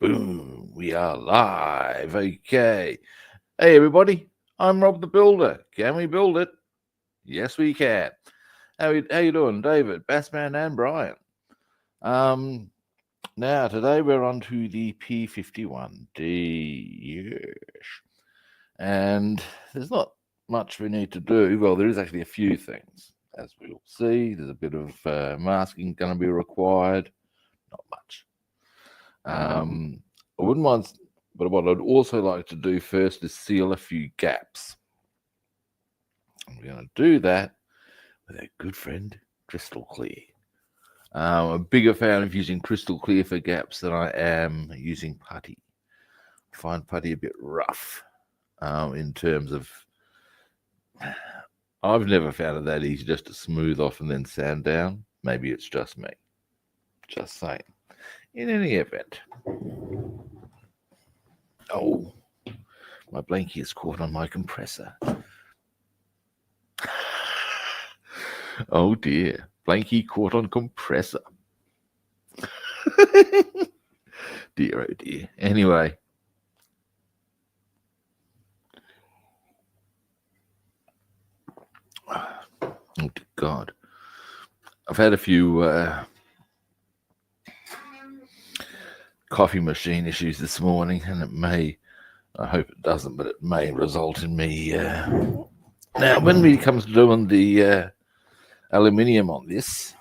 Boom, we are live. Okay. Hey, everybody. I'm Rob the Builder. Can we build it? Yes, we can. How you doing, David, Bassman, and Brian? Now, today we're on to the P-51D. Yes. And there's not much we need to do. Well, there is actually a few things. As we'll see, there's a bit of masking going to be required. Not much. I wouldn't mind, but what I'd also like to do first is seal a few gaps. I'm going to do that with our good friend Crystal Clear. I'm a bigger fan of using Crystal Clear for gaps than I am using putty. I find putty a bit rough in terms of. I've never found it that easy just to smooth off and then sand down. Maybe it's just me. Just saying. In any event. Oh, my blankie is caught on my compressor. Oh dear, blankie caught on compressor. Dear, oh dear. Anyway. Oh God. I've had a few coffee machine issues this morning, and it may, I hope it doesn't, but it may result in me. Now, when it comes to doing the aluminium on this,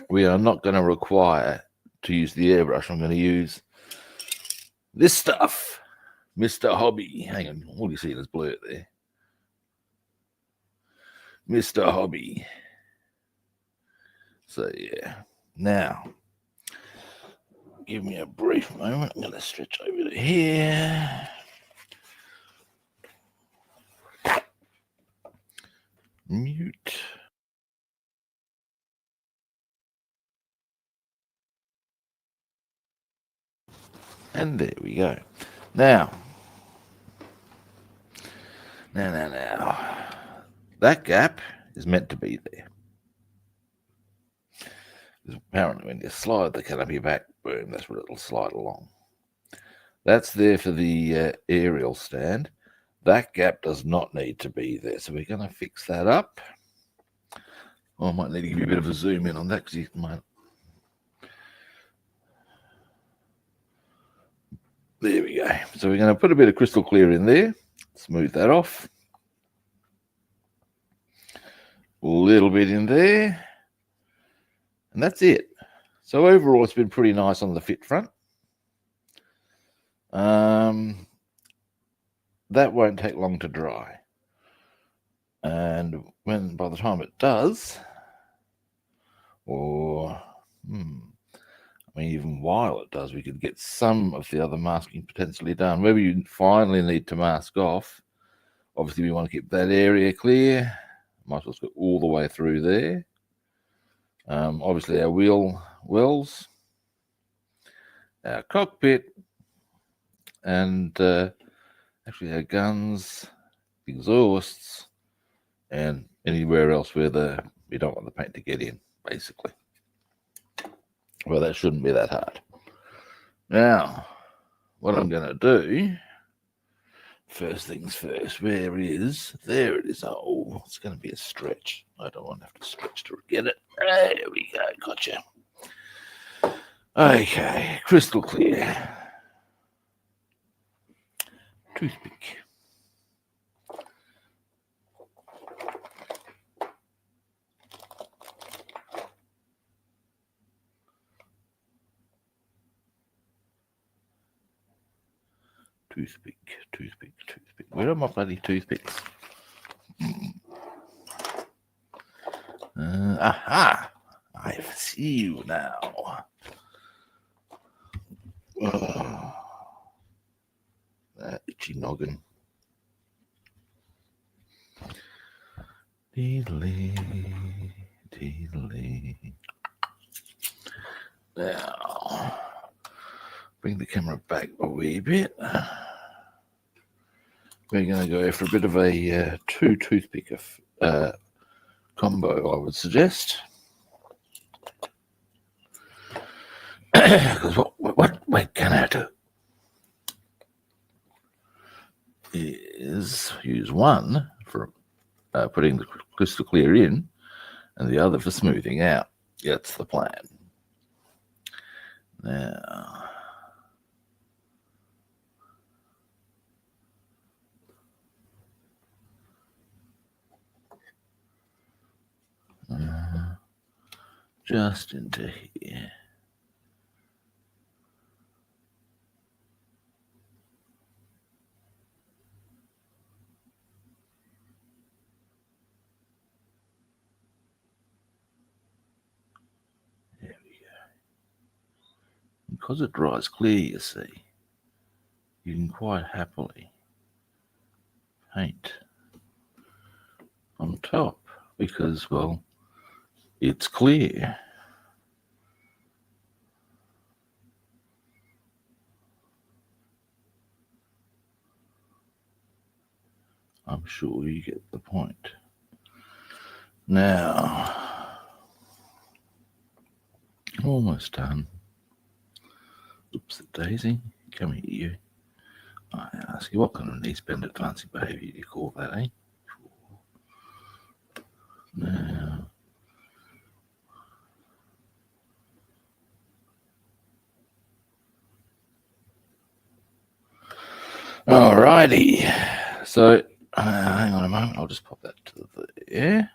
we are not going to require to use the airbrush. I'm going to use this stuff, Mr. Hobby. Hang on, all you see is blur there. Mr. Hobby. So, yeah. Now, give me a brief moment. I'm going to stretch over to here. Mute. And there we go. Now. That gap is meant to be there. Because apparently when you slide the canopy back, boom, that's where it'll slide along. That's there for the aerial stand. That gap does not need to be there. So we're going to fix that up. Oh, I might need to give you a bit of a zoom in on that because you might. There we go. So we're going to put a bit of Crystal Clear in there. Smooth that off. A little bit in there. And that's it. So overall, it's been pretty nice on the fit front. That won't take long to dry. And by the time it does, or even while it does, we could get some of the other masking potentially done. Where you finally need to mask off, obviously we want to keep that area clear. Might as well go all the way through there. Obviously our wheel wells, our cockpit, and actually our guns, exhausts, and anywhere else where we don't want the paint to get in, basically. Well, that shouldn't be that hard. Now, what I'm going to do, first things first, there it is. Oh, it's going to be a stretch. I don't want to have to stretch to get it. There we go, gotcha. Okay, Crystal Clear. Toothpick. Toothpick. Where are my bloody toothpicks? Aha! I see you now. Oh, that itchy noggin. Deedly. Now, bring the camera back a wee bit. We're going to go for a bit of a two toothpick combo, I would suggest. Because what one for putting the crystal clear in, and the other for smoothing out. That's the plan. Now, just into here. There we go. Because it dries clear, you see, you can quite happily paint on top because, well, it's clear. I'm sure you get the point. Now, almost done. Oops, daisy. Come here, you. I ask you, what kind of knee-bended fancy behaviour do you call that, eh? Now, alrighty. So, hang on a moment. I'll just pop that to there.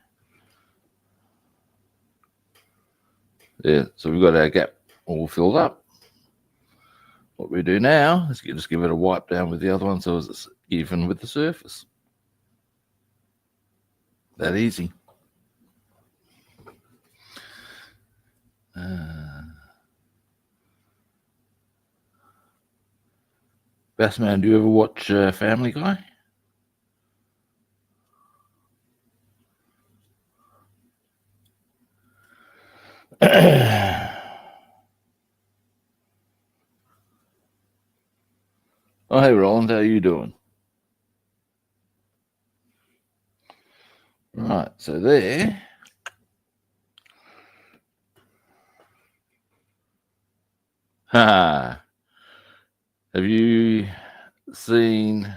Yeah, so we've got our gap all filled up. What we do now is just give it a wipe down with the other one so it's even with the surface. That easy. Bassman, do you ever watch Family Guy? Oh, hey, Roland, how are you doing? Right, so there. Ha! Have you seen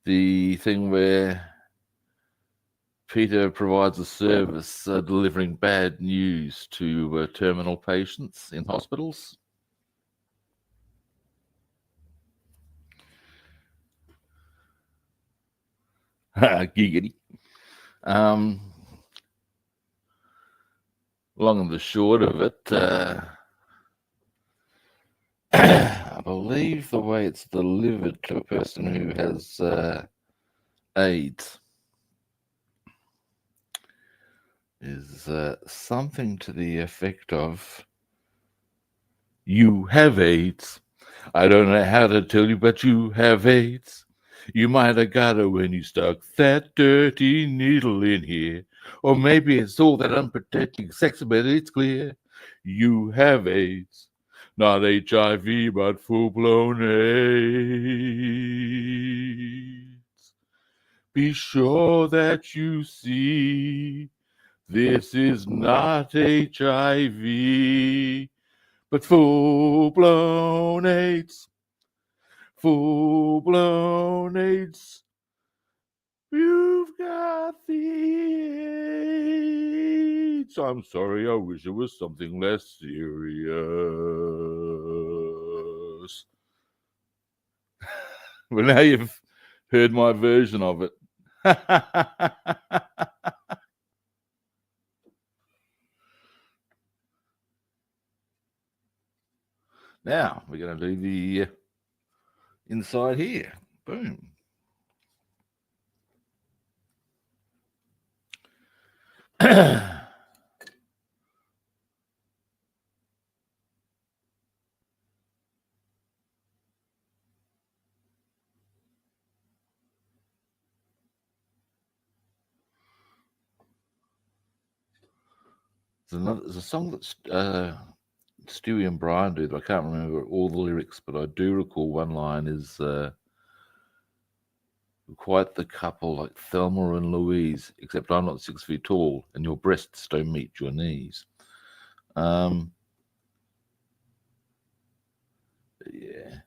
the thing where Peter provides a service delivering bad news to terminal patients in hospitals? Giggity. Long and the short of it, I believe the way it's delivered to a person who has AIDS is something to the effect of, "You have AIDS. I don't know how to tell you, but you have AIDS. You might have got it when you stuck that dirty needle in here. Or maybe it's all that unprotected sex, but it's clear. You have AIDS. Not HIV, but full-blown AIDS. Be sure that you see this is not HIV, but full-blown AIDS. Full-blown AIDS. You've got the AIDS. I'm sorry, I wish it was something less serious." Well, now you've heard my version of it. Now we're going to do the inside here. Boom. There's a song that Stewie and Brian do, but I can't remember all the lyrics, but I do recall one line is quite the couple like Thelma and Louise, except I'm not 6 feet tall and your breasts don't meet your knees. Yeah.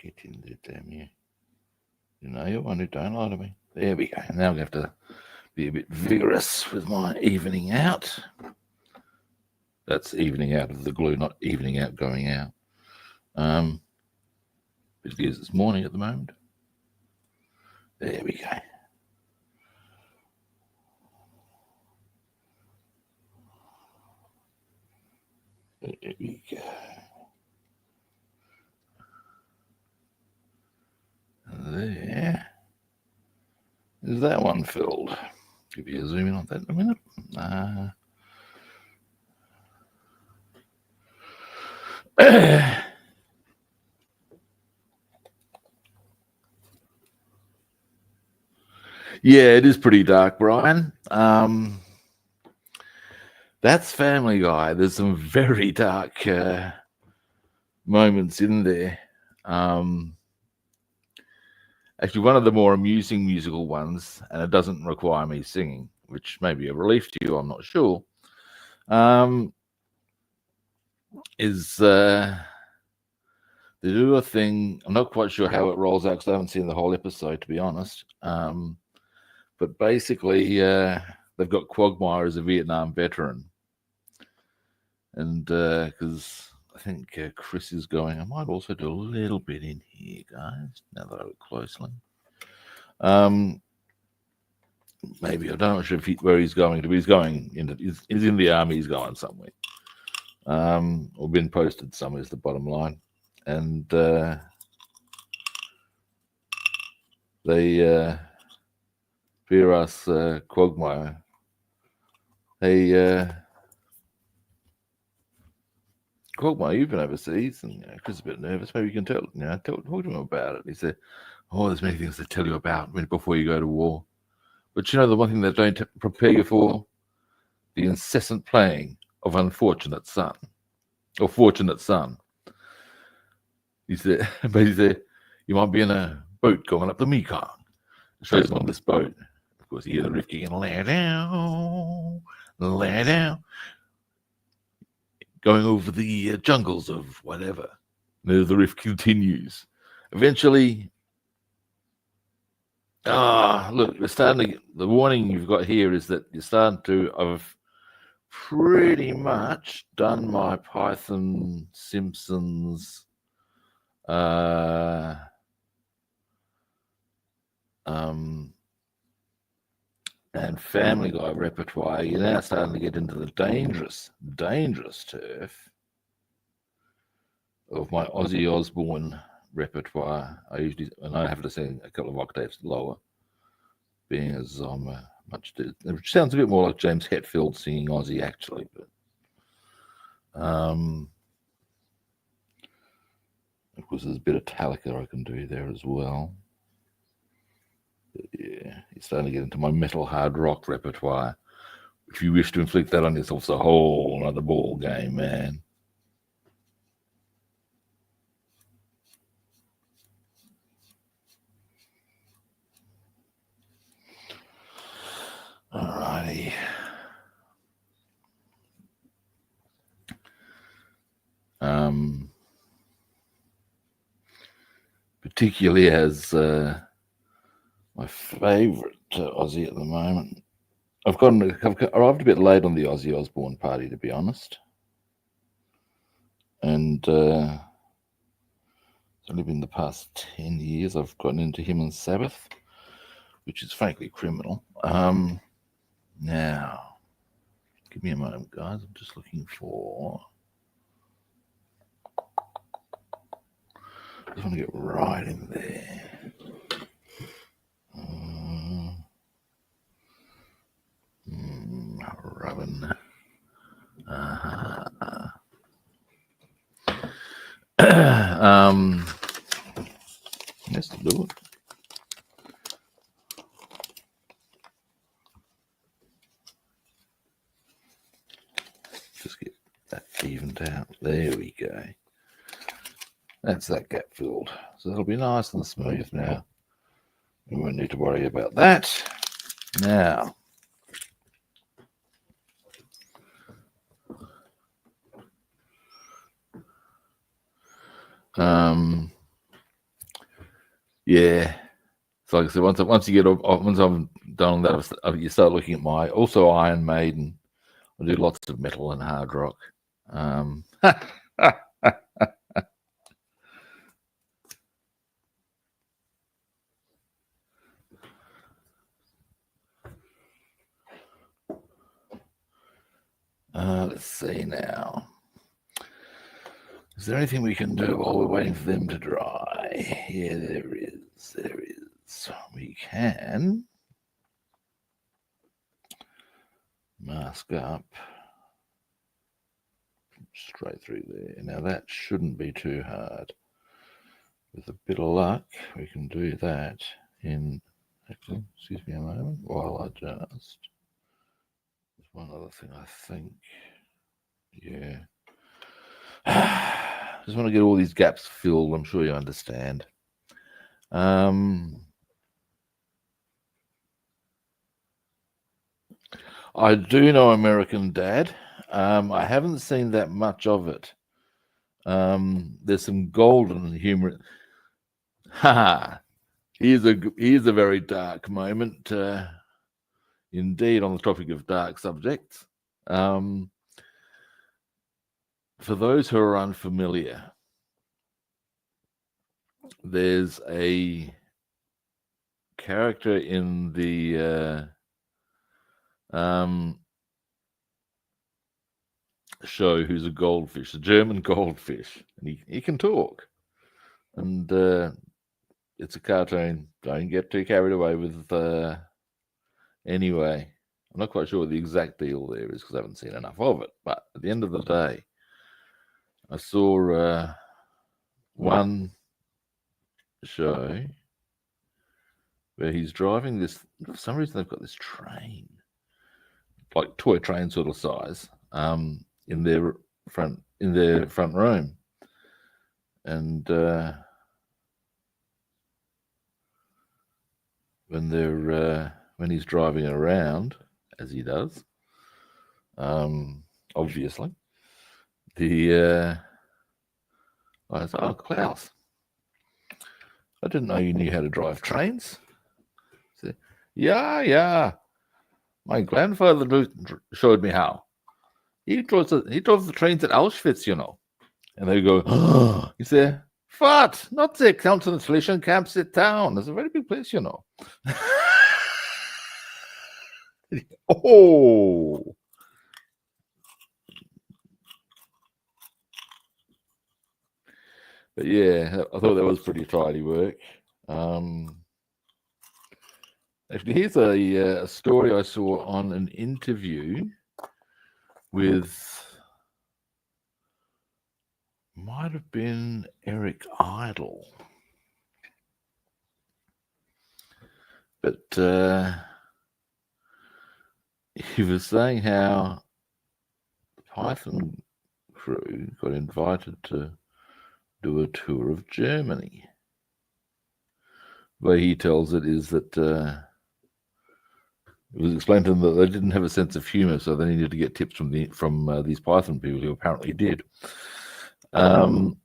Get in there, damn you. You know, you're one who don't lie to me. There we go. Now I'm going to have to be a bit vigorous with my evening out. That's evening out of the glue, not evening out going out. Because it's morning at the moment. There we go. There we go. There. Is that one filled? Give you a zoom in on that in a minute. Yeah, it is pretty dark, Brian. That's Family Guy. There's some very dark moments in there. Actually, one of the more amusing musical ones, and it doesn't require me singing, which may be a relief to you, I'm not sure, is they do a thing. I'm not quite sure how it rolls out because I haven't seen the whole episode, to be honest. But basically, they've got Quagmire as a Vietnam veteran. And because I think Chris is going, I might also do a little bit in here, guys, now that I look closely. Maybe, I don't know where he's going to, but he's going, he's in the army, he's going somewhere. Or been posted somewhere is the bottom line. And they fear us Quagmire. Hey, Quagmire, you've been overseas, and Chris is a bit nervous. Maybe you can talk to him about it. He said, "Oh, there's many things to tell you about before you go to war, but you know the one thing that don't prepare you for, the incessant playing of Unfortunate Son, or Fortunate Son." He said, "But he said you might be in a boat going up the Mekong." It shows him on this boat. Of course, you hear the riff kicking, lay down, going over the jungles of whatever. And the riff continues. Eventually, look, we're starting to get, the warning you've got here is that you're starting to, I've pretty much done my Python, Simpsons, and Family Guy repertoire. You're now starting to get into the dangerous turf of my Ozzy Osbourne repertoire. I have to sing a couple of octaves lower, being as I'm it sounds a bit more like James Hetfield singing Ozzy, actually, but of course there's a bit of Metallica I can do there as well. But yeah, you're starting to get into my metal hard rock repertoire. If you wish to inflict that on yourself, it's a whole other ball game, man. Alrighty. Particularly as my favourite Aussie at the moment. I've arrived a bit late on the Ozzy Osbourne party, to be honest. And it's only been the past 10 years I've gotten into him and Sabbath, which is frankly criminal. Now, give me a moment, guys. I'm just looking for... I just want to get right in there. Rubbing. Let's do it. Just get that evened out. There we go. That's that gap filled. So that'll be nice and smooth now. We won't need to worry about that. Now, Yeah. So like I said, once I'm done that, you start looking at my also Iron Maiden. I do lots of metal and hard rock. Let's see now. Is there anything we can do while we're waiting for them to dry? Yeah, there is. There is. We can mask up straight through there. Now that shouldn't be too hard. With a bit of luck, we can do that in. Actually, excuse me a moment while I just. There's one other thing I think. Yeah. Just want to get all these gaps filled. I'm sure you understand. I do know American Dad. I haven't seen that much of it. There's some golden humor. Here's a very dark moment. Indeed, on the topic of dark subjects. For those who are unfamiliar, there's a character in the show who's a goldfish, a German goldfish, and he can talk. And it's a cartoon. Don't get too carried away with. Anyway, I'm not quite sure what the exact deal there is because I haven't seen enough of it. But at the end of the day, I saw one show where he's driving this. For some reason, they've got this train, like toy train sort of size, in their front room, and when he's driving around, as he does, obviously, I said, "Oh, Klaus, I didn't know you knew how to drive trains." I said, yeah. My grandfather showed me how. He drove the trains at Auschwitz, you know. And they go, oh. He said, "What? Not the concentration camps in town. It's a very big place, you know." Oh. But yeah, I thought that was pretty tidy work. Actually, here's a story I saw on an interview with, might have been Eric Idle. But he was saying how the Python crew got invited to do a tour of Germany. The way he tells it is that it was explained to them that they didn't have a sense of humor, so they needed to get tips from these Python people who apparently did. And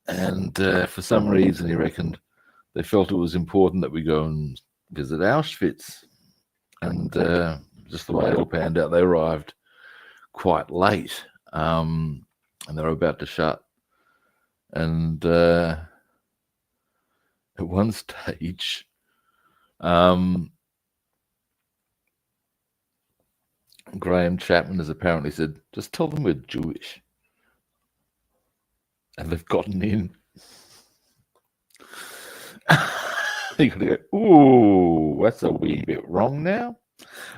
for some reason, he reckoned they felt it was important that we go and visit Auschwitz. And just the way it all panned out, they arrived quite late, and they were about to shut. And at one stage, Graham Chapman has apparently said, "Just tell them we're Jewish." And they've gotten in. You gotta go, ooh, that's a wee bit wrong now.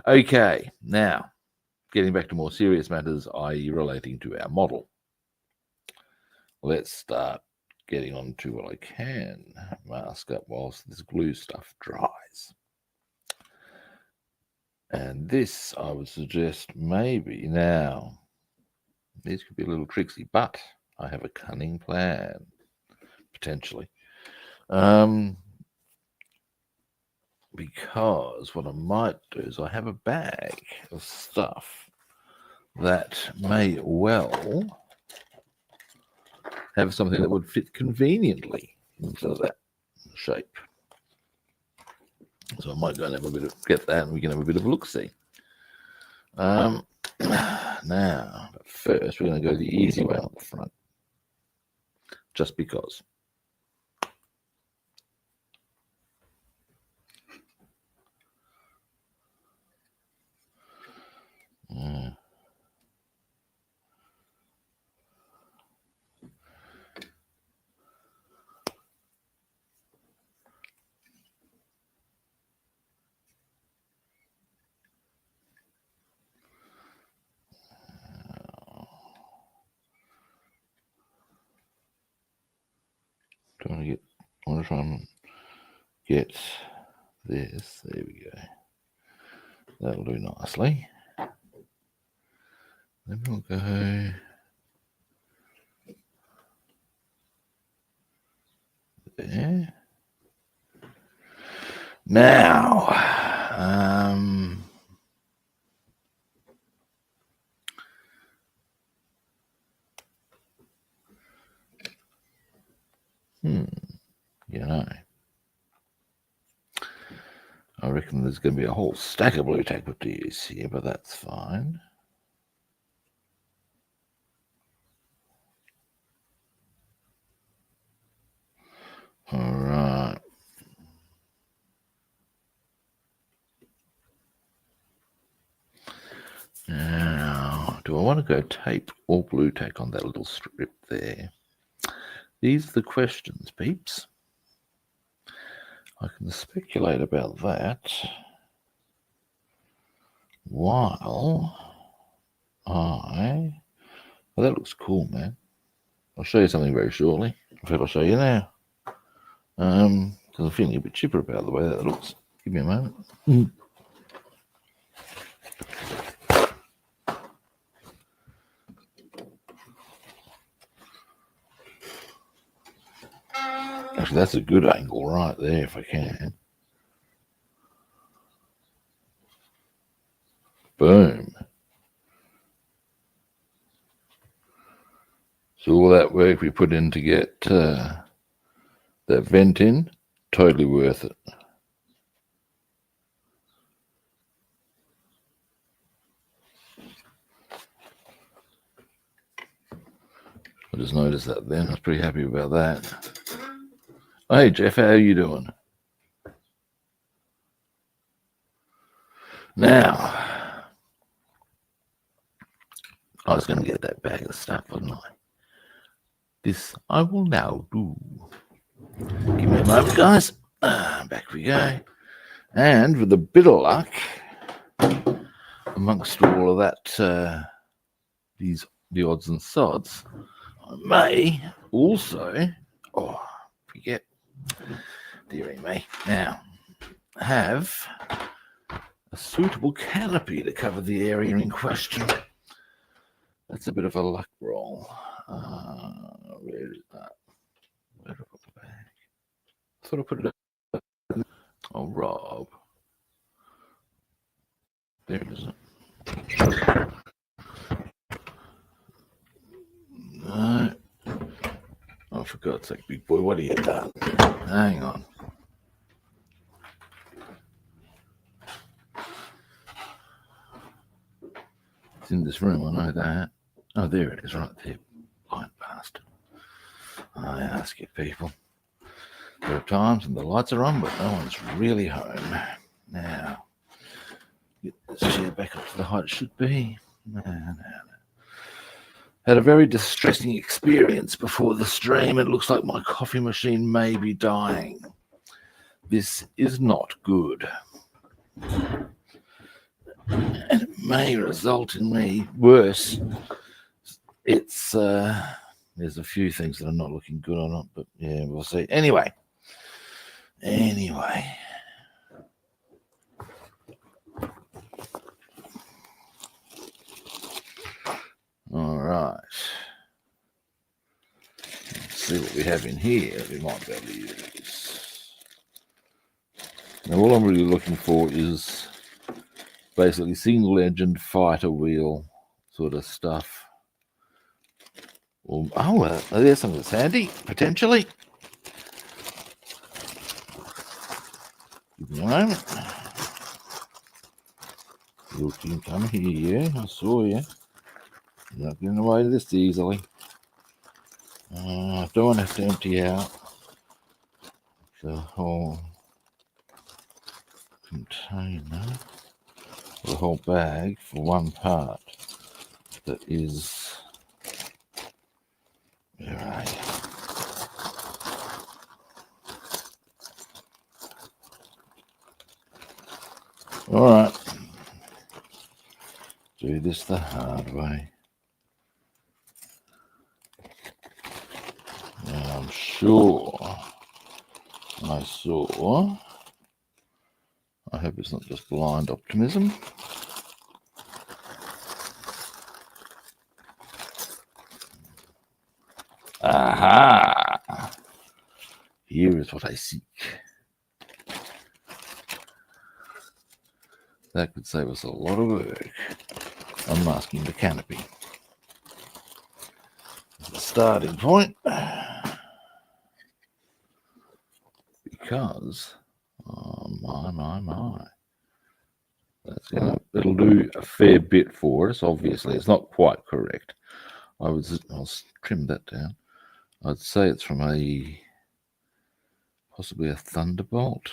Okay, now, getting back to more serious matters, i.e. relating to our model. Let's start getting on to what I can mask up whilst this glue stuff dries. And this, I would suggest, maybe now, these could be a little tricksy, but I have a cunning plan, potentially. Because what I might do is I have a bag of stuff that may well have something that would fit conveniently into that shape. So I might go and have a bit of get that, and we can have a bit of a look-see. Now, but first we're going to go the easy way on the front, just because. I want to try and get this. There we go. That'll do nicely. Then we'll go there. Now, you know, I reckon there's going to be a whole stack of blue tack to use here, but that's fine. All right. Now, do I want to go tape or blue tack on that little strip there? These are the questions, peeps. I can speculate about that while well, that looks cool, man. I'll show you something very shortly. In fact, I'll show you now. Because I'm feeling a bit chipper about the way that looks. Give me a moment. Actually, that's a good angle right there, if I can. Boom. So all that work we put in to get that vent in, totally worth it. I just noticed that then. I was pretty happy about that. Hey, Jeff, how are you doing? Now, I was going to get that bag of stuff, wasn't I? This I will now do. Give me a moment, guys. Back we go. And with a bit of luck, amongst all of that, the odds and sods, I may also, forget, dearie me, now have a suitable canopy to cover the area in question. That's a bit of a luck roll. Where is that? Where did I put the bag? I thought I put it up. Oh, Rob. There it is. No. Oh, for God's sake, big boy, what have you done? Hang on. It's in this room, I know that. Oh, there it is, right there. Blind bastard. I ask you, people. There are times when the lights are on, but no one's really home. Now, get this chair back up to the height it should be. No. Had a very distressing experience before the stream. It looks like my coffee machine may be dying. This is not good. And it may result in me worse. It's there's a few things that are not looking good on it, but yeah, we'll see. Anyway. All right. Let's see what we have in here that we might be able to use. Now, all I'm really looking for is basically single engine fighter wheel sort of stuff. Well, there's something that's handy, potentially. you a moment. You can come here. I saw you. You're not getting away with this easily. I don't want to have to empty out the whole container, the whole bag for one part that is. Where are you? All right. Do this the hard way. Now I'm sure I saw. I hope it's not just blind optimism. Aha! Here is what I seek. That could save us a lot of work. Unmasking the canopy. The starting point. Because, oh my. It'll do a fair bit for us. Obviously, it's not quite correct. I'll trim that down. I'd say it's from possibly a Thunderbolt.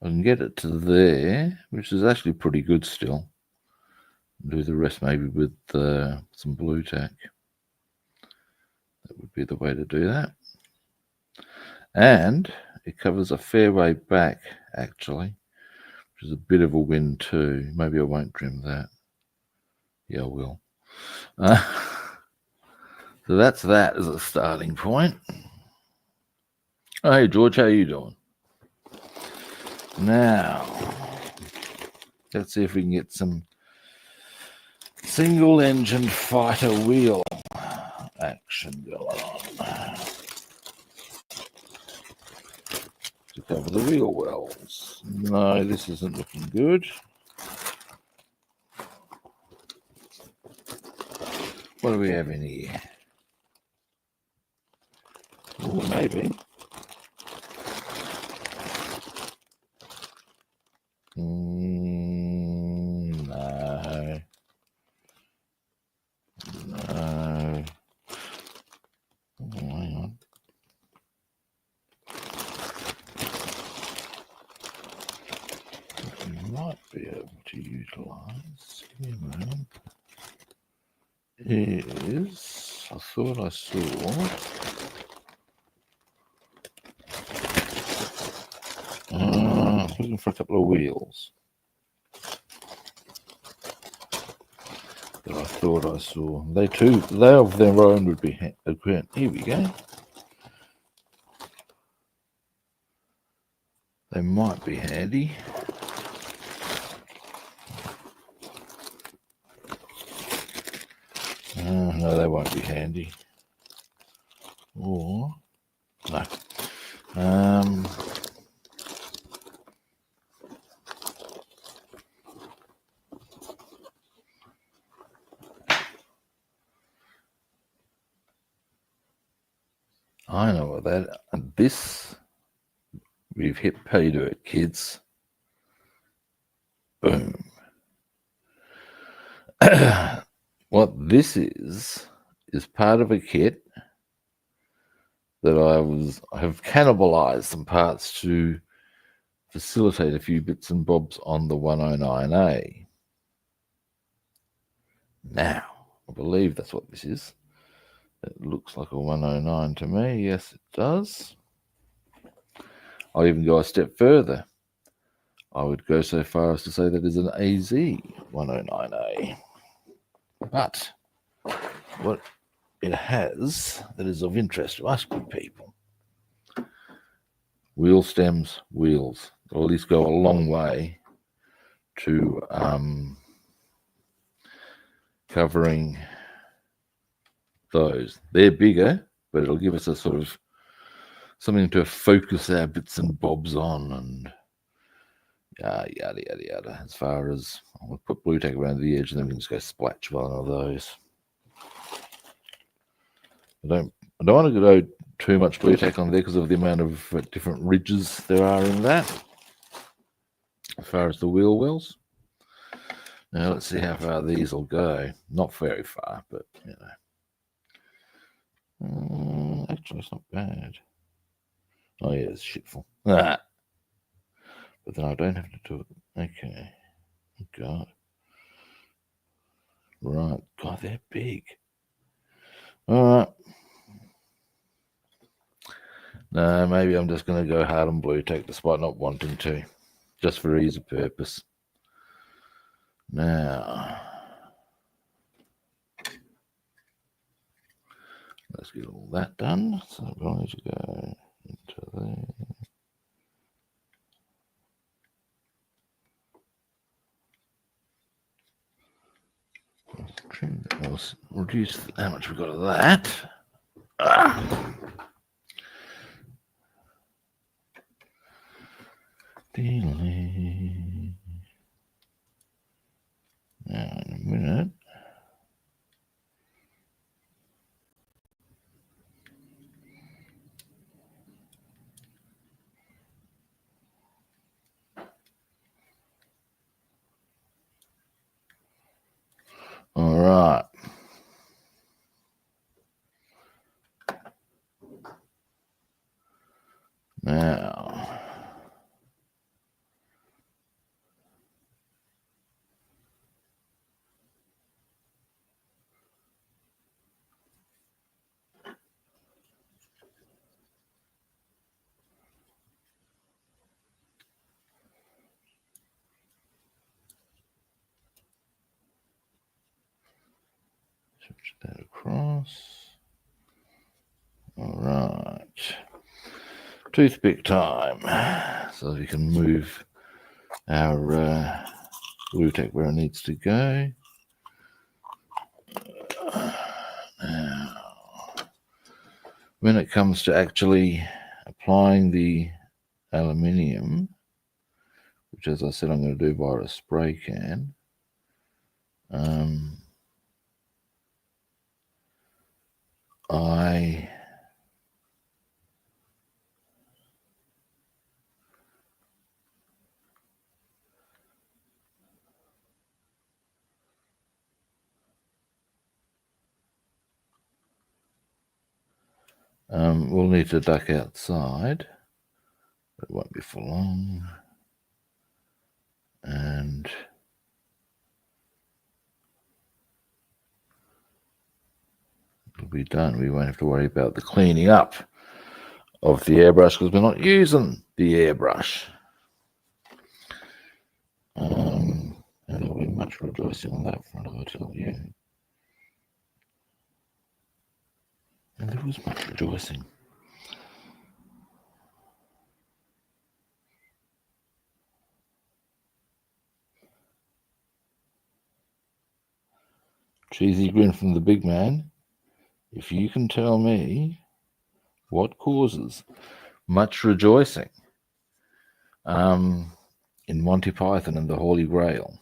I can get it to there, which is actually pretty good still. Do the rest maybe with some blue tack. That would be the way to do that. And it covers a fair way back, actually, which is a bit of a win too. Maybe I won't trim that. Yeah, I will. So that's that as a starting point. Oh, hey, George, how you doing? Now, let's see if we can get some single-engine fighter wheel action going on to cover the wheel wells. No, this isn't looking good. What do we have in here? Oh, maybe. No. No. Oh, hang on. We might be able to utilize. Give me a moment. Is, I thought I saw. Looking for a couple of wheels that I thought I saw. They of their own would be great. Here we go. They might be handy. No, they won't be handy. Or no. I know what that. And this, we've hit pay dirt, kids. Boom. What this is part of a kit that I have cannibalized some parts to facilitate a few bits and bobs on the 109A. Now, I believe that's what this is. It looks like a 109 to me. Yes, it does. I'll even go a step further. I would go so far as to say that is an AZ 109A. But what it has that is of interest to us good people, wheel stems, wheels. They'll at least go a long way to covering those. They're bigger, but it'll give us a sort of something to focus our bits and bobs on, and yada. As far as I'll put blue tack around the edge, and then we can just go splatch one of those. I don't want to go too much blue tack on there because of the amount of different ridges there are in that as far as the wheel wells. Now let's see how far these will go. Not very far, but you know. Actually, it's not bad. Oh yeah, it's shitful. But then I don't have to do it. Okay. God. Right. God, they're big. All right. No, maybe I'm just going to go hard on blue tack despite not wanting to, just for ease of purpose. Now, let's get all that done. So I'm going to go into there. I'll reduce how much we've got of that. Now, in a minute. All right. Now, switch that across. All right. Toothpick time. So we can move our blue tack where it needs to go. Now, when it comes to actually applying the aluminium, which as I said I'm going to do via a spray can, I will need to duck outside. It won't be for long. And it'll be done. We won't have to worry about the cleaning up of the airbrush because we're not using the airbrush. And there'll be much rejoicing on that front, I'll tell you. And there was much rejoicing. Cheesy grin from the big man. If you can tell me what causes much rejoicing in Monty Python and the Holy Grail.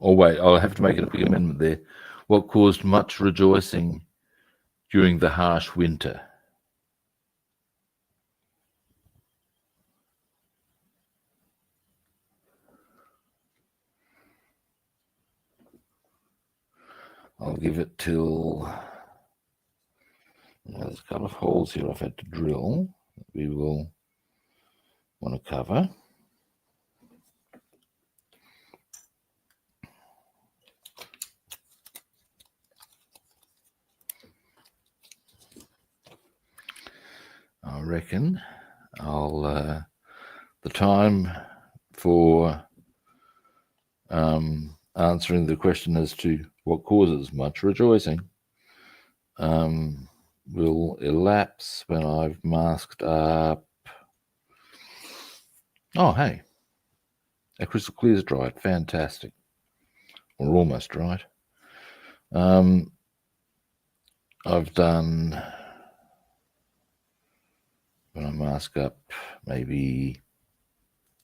Oh, wait, I'll have to make a big amendment there. What caused much rejoicing during the harsh winter? I'll give it till... There's a couple of holes here I've had to drill that we will want to cover. I reckon I'll the time for answering the question as to what causes much rejoicing will elapse when I've masked up. Oh, hey, our crystal clear is dried. Fantastic. Or almost dried. I've done, when I mask up, maybe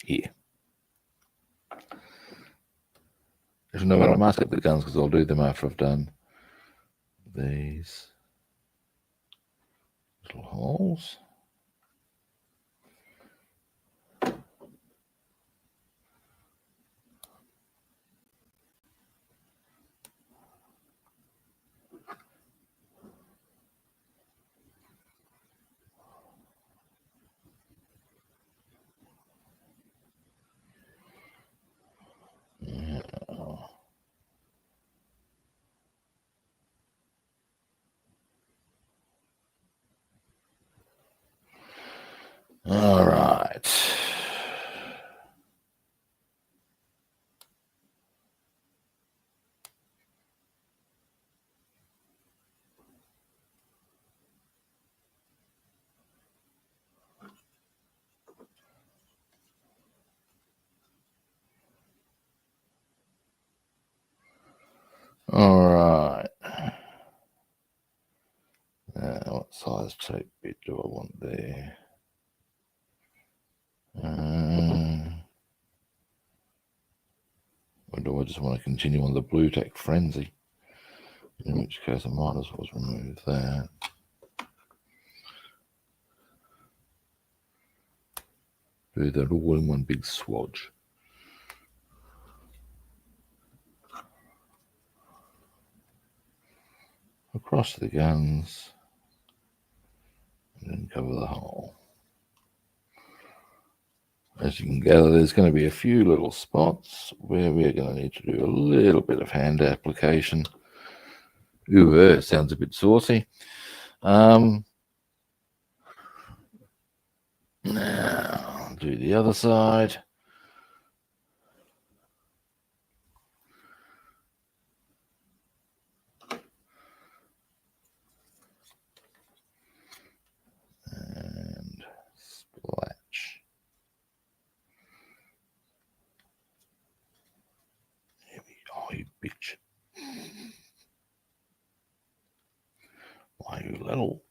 here. If you know when I mask up the guns, because I'll do them after I've done these little holes. Yeah. All right. All right. What size tape bit do I want there? Or do I just want to continue on the Blue Tack Frenzy? In which case I might as well remove that. Do that all in one big swatch. Across the guns and then cover the hole. As you can gather, there's going to be a few little spots where we're going to need to do a little bit of hand application. Ooh, sounds a bit saucy. Now, I'll do the other side. And splash. There we go. Oh, you bitch. Why, you little.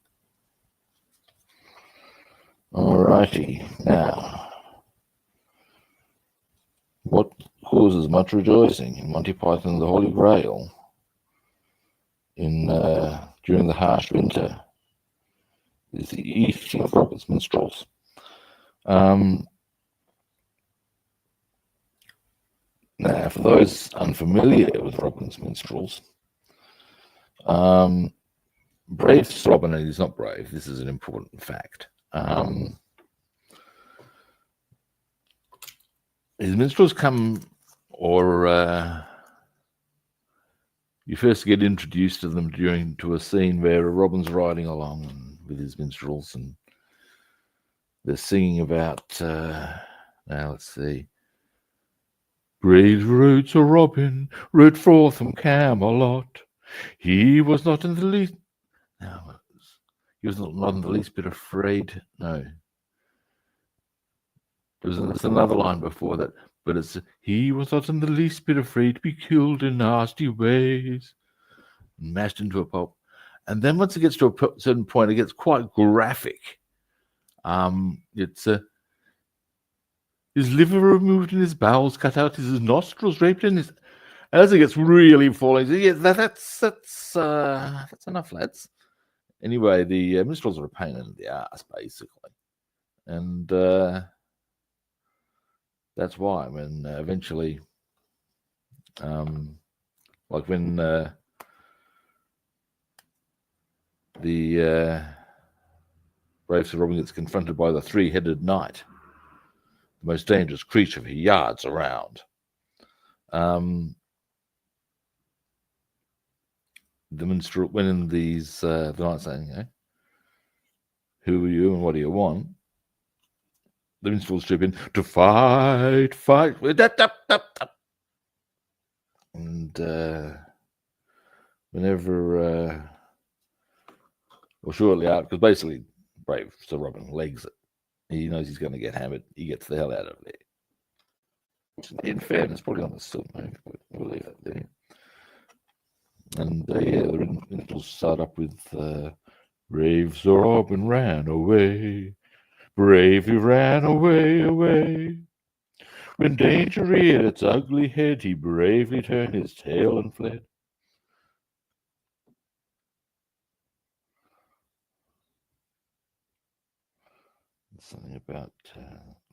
Alrighty. Now, what causes much rejoicing in Monty Python and the Holy Grail during the harsh winter is the eating of Robert's minstrels. Now, for those unfamiliar with Robin's minstrels, Brave's Robin, and he's not brave, this is an important fact. His minstrels come, or you first get introduced to them to a scene where Robin's riding along with his minstrels, and they're singing about, now let's see. Brave rode Sir Robin, rode forth from Camelot. He was not in the least, no, he was not in the least bit afraid. No, there's another line before that, but it's, he was not in the least bit afraid to be killed in nasty ways, and mashed into a pulp. And then once it gets to a certain point, it gets quite graphic. It's his liver removed and his bowels cut out, his nostrils raped, and his, as it gets really falling, yeah, that's enough, lads. Anyway, the minstrels are a pain in the ass, basically, and that's why. I mean, eventually, like when the brave Sir Robin gets confronted by the three-headed knight, the most dangerous creature for yards around. The minstrel, when in these, the knight saying, who are you and what do you want? The minstrels chip in, to fight, fight. And whenever, or shortly out, because basically brave Sir Robin legs it. He knows he's going to get hammered. He gets the hell out of there. In fairness, probably on the silk move, but we'll leave it there. And the minstrels start up with brave Sir Robin ran away. Brave he ran away, away. When danger reared its ugly head, he bravely turned his tail and fled. Something about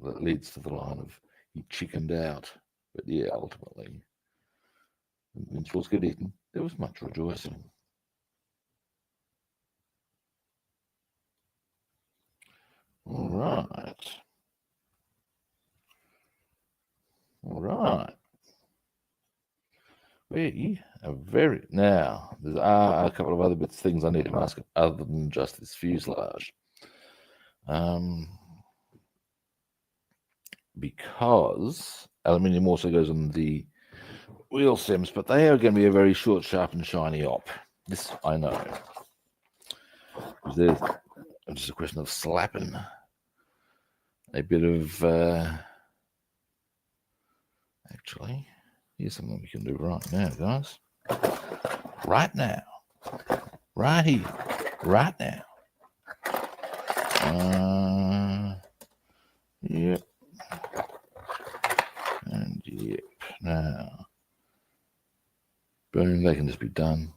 that leads to the line of he chickened out. But yeah, ultimately, when minstrels get eaten, there was much rejoicing. All right. All right. We are very now. There are a couple of other bits, things I need to ask other than just this fuselage, because aluminium also goes on the wheel stems, but they are going to be a very short, sharp, and shiny op. This I know. There's just a question of slapping a bit of. Actually, here's something we can do right now, guys. Right now. Right here. Right now. Yep. And yep. Now. Boom, they can just be done.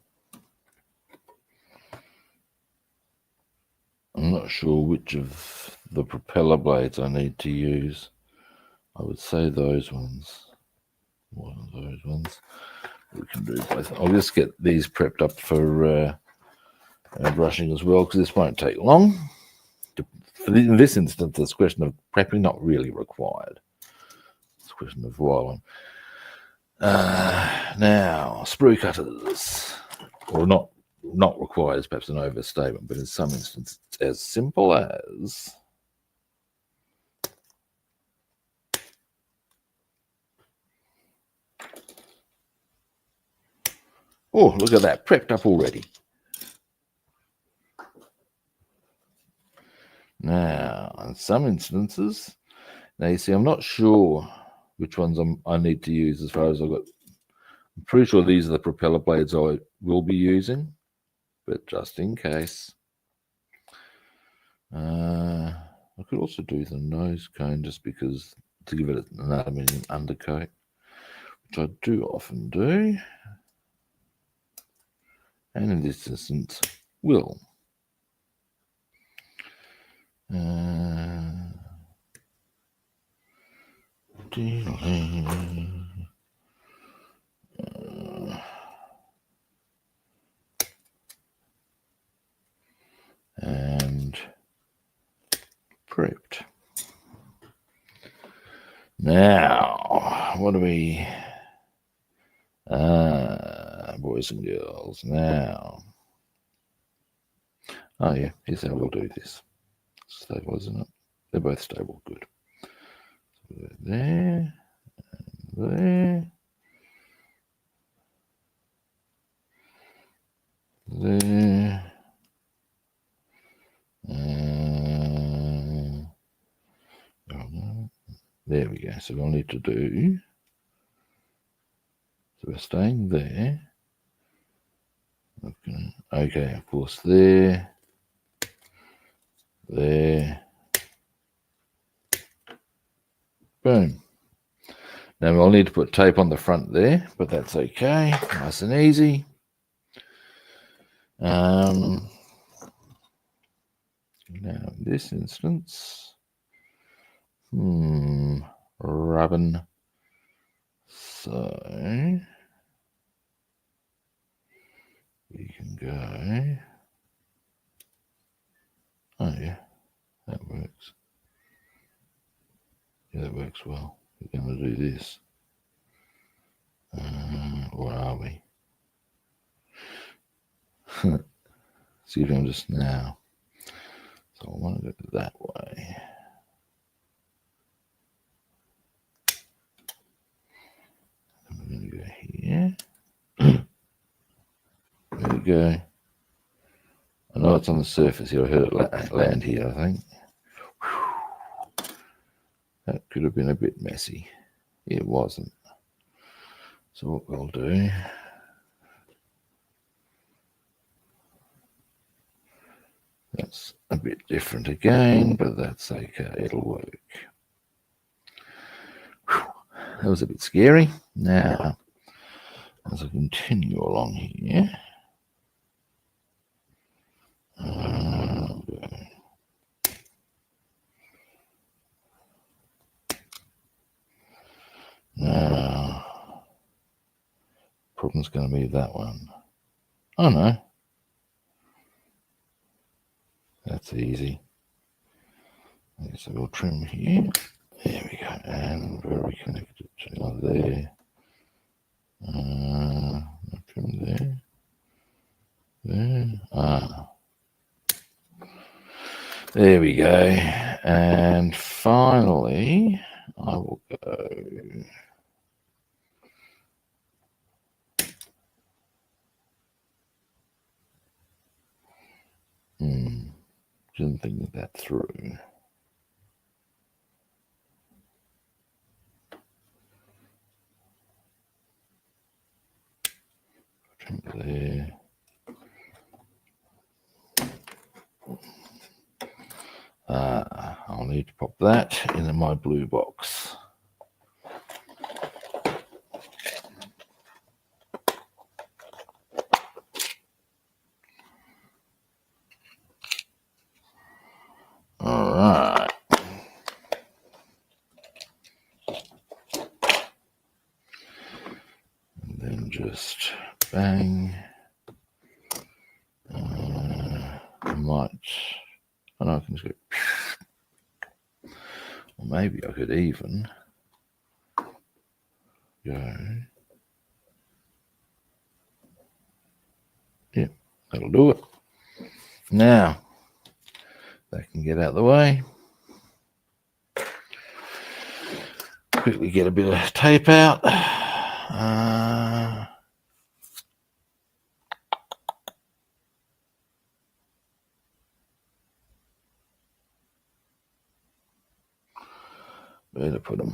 I'm not sure which of the propeller blades I need to use. I would say those ones. One of those ones. We can do both. I'll just get these prepped up for brushing as well, because this won't take long. In this instance, it's a question of prepping, not really required. It's a question of while. Now, sprue cutters, or not required is perhaps an overstatement, but in some instances, it's as simple as oh, look at that, prepped up already. Now, in some instances, now you see, I'm not sure which ones I need to use as far as I've got. I'm pretty sure these are the propeller blades I will be using, but just in case. I could also do the nose cone just because to give it an aluminium undercoat, which I do often do. And in this instance, will. And prepped. Now, what do we? Boys and girls. Now, oh yeah, here's how we'll do this. Stable, isn't it? They're both stable. Good. So there, and there, there we go. So we'll need to do. So we're staying there. Okay, of course, there. Boom. Now we'll need to put tape on the front there, but that's okay. Nice and easy. Now in this instance, rubbing. So we can go. Oh yeah, that works. Yeah, that works well. We're going to do this. Where are we? See if I'm just now. So I want to go that way. And we're going to go here. There we go. I know it's on the surface here. I heard it land here, I think. Whew. That could have been a bit messy. It wasn't. So what we'll do, that's a bit different again, but that's okay. It'll work. Whew. That was a bit scary. Now, as I continue along here, now, problem's going to be that one. Oh no, that's easy. So we'll trim here. There we go, and where are we connected to? Oh, there. Trim there. There. There we go. And finally, I will go. Didn't think that through. Trim there. I'll need to pop that into my blue box. All right. And then just bang. I might. I know I can just go. Or maybe I could even go. Yeah, that'll do it. Now, that can get out of the way. Quickly get a bit of tape out. Where to put them?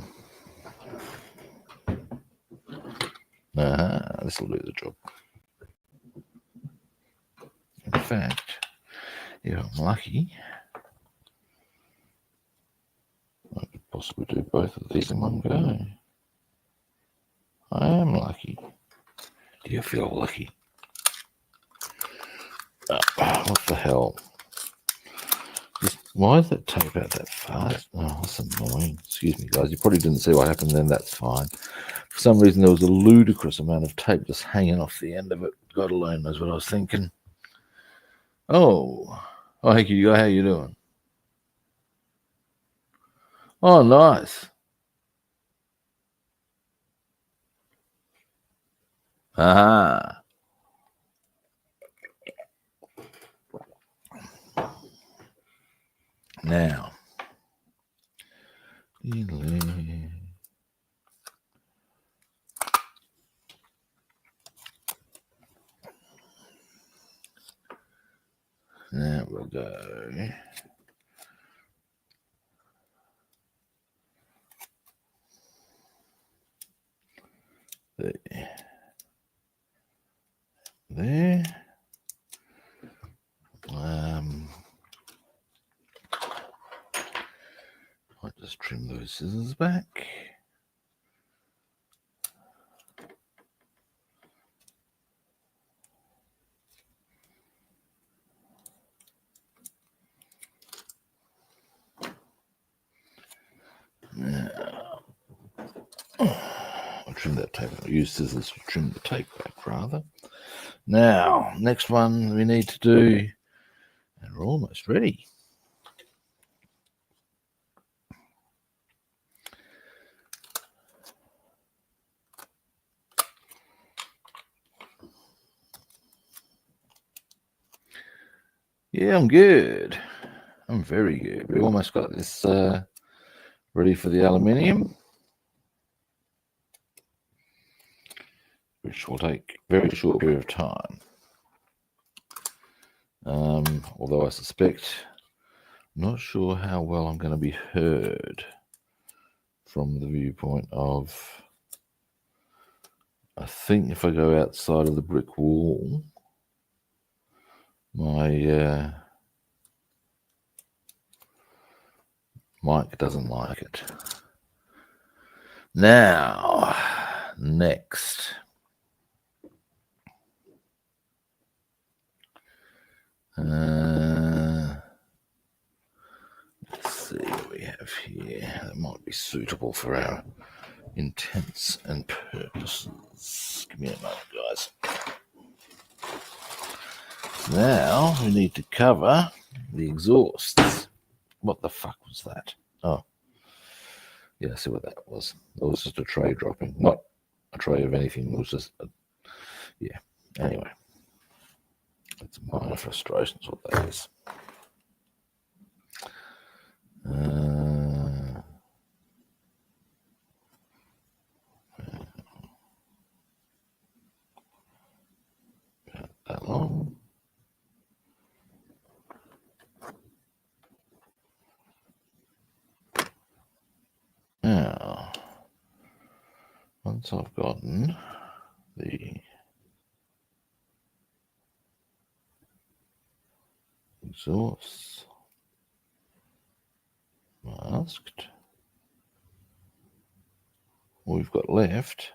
This will do the job. In fact, if I'm lucky, I could possibly do both of these in one go. I am lucky. Do you feel lucky? What the hell? Why is that tape out that fast? Oh, that's annoying. Excuse me, guys. You probably didn't see what happened then. That's fine. For some reason, there was a ludicrous amount of tape just hanging off the end of it. God alone knows what I was thinking. Oh, hey, you guy, how you doing? Oh, nice. Aha. Now, there we go. There. I'll just trim those scissors back. Now, I'll trim that tape. I'll use scissors to trim the tape back, rather. Now, next one we need to do, and we're almost ready. Yeah, I'm good. I'm very good. We almost got this ready for the aluminium, which will take a very short period of time. Although I suspect, I'm not sure how well I'm going to be heard from the viewpoint of, I think if I go outside of the brick wall, my mic doesn't like it. Now, next. Let's see what we have here. That might be suitable for our intents and purposes. Give me a moment, guys. Now, we need to cover the exhausts. What the fuck was that? Oh. Yeah, I see what that was. It was just a tray dropping. Not a tray of anything. It was just yeah. Anyway. It's minor frustrations what that is. That long. Now, once I've gotten the exhausts masked, all we've got left